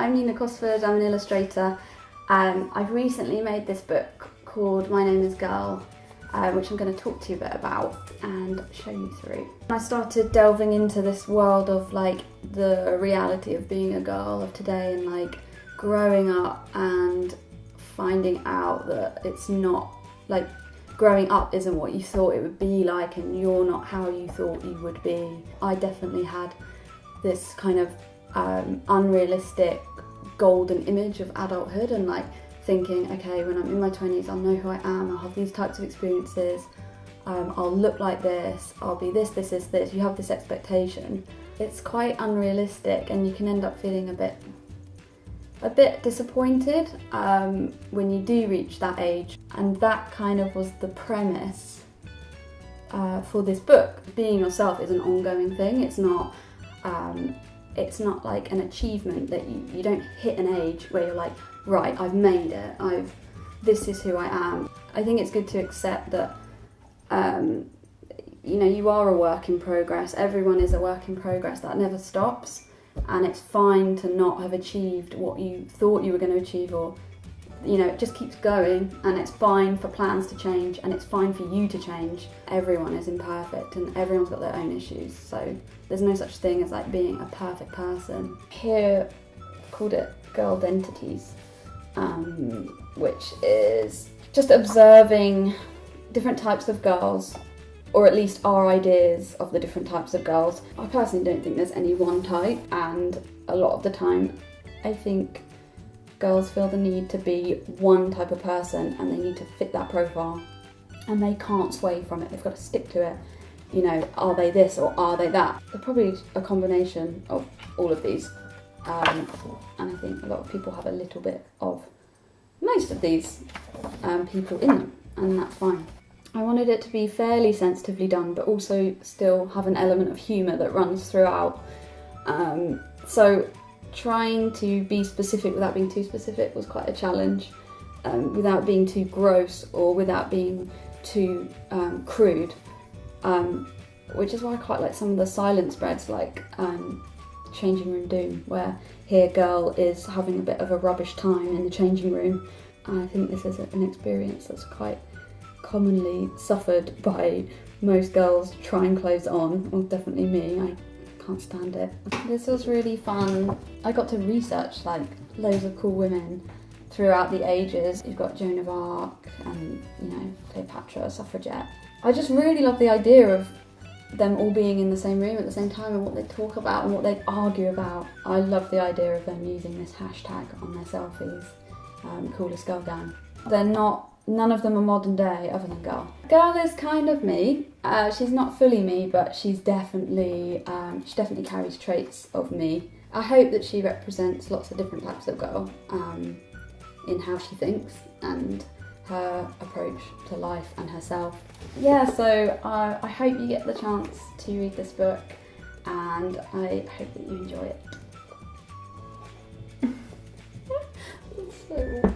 I'm Nina Cosford, I'm an illustrator. I've recently made this book called My Name is Girl, which I'm going to talk to you a bit about and show you through. I started delving into this world of like the reality of being a girl of today and like growing up and finding out that it's not like growing up isn't what you thought it would be like and you're not how you thought you would be. I definitely had this kind of unrealistic golden image of adulthood and like thinking, okay, when I'm in my 20s I'll know who I am, I'll have these types of experiences, I'll look like this, I'll be this. You have this expectation. It's quite unrealistic and you can end up feeling a bit disappointed when you do reach that age. And that kind of was the premise for this book. Being yourself is an ongoing thing. It's not like an achievement that you don't hit an age where you're like, right, I've made it, this is who I am. I think it's good to accept that you are a work in progress. Everyone is a work in progress. That never stops, and it's fine to not have achieved what you thought you were going to achieve, or it just keeps going, and it's fine for plans to change, and it's fine for you to change. Everyone is imperfect and everyone's got their own issues, so there's no such thing as like being a perfect person. Here I've called it Girl Identities, which is just observing different types of girls, or at least our ideas of the different types of girls. I personally don't think there's any one type, and a lot of the time I think girls feel the need to be one type of person and they need to fit that profile and they can't sway from it. They've got to stick to it. Are they this or are they that? They're probably a combination of all of these, and I think a lot of people have a little bit of most of these people in them, and that's fine. I wanted it to be fairly sensitively done but also still have an element of humour that runs throughout. So trying to be specific without being too specific was quite a challenge, without being too gross or without being too crude, which is why I quite like some of the silent spreads, like Changing Room Doom, where here girl is having a bit of a rubbish time in the changing room. I think this is an experience that's quite commonly suffered by most girls trying clothes on, or definitely me. I can't stand it. This was really fun. I got to research like loads of cool women throughout the ages. You've got Joan of Arc and Cleopatra, suffragette. I just really love the idea of them all being in the same room at the same time and what they talk about and what they argue about. I love the idea of them using this hashtag on their selfies, coolest girl gang. None of them are modern day other than Girl. Girl is kind of me. She's not fully me, but she definitely carries traits of me. I hope that she represents lots of different types of girl in how she thinks and her approach to life and herself. Yeah, so I hope you get the chance to read this book, and I hope that you enjoy it. That's so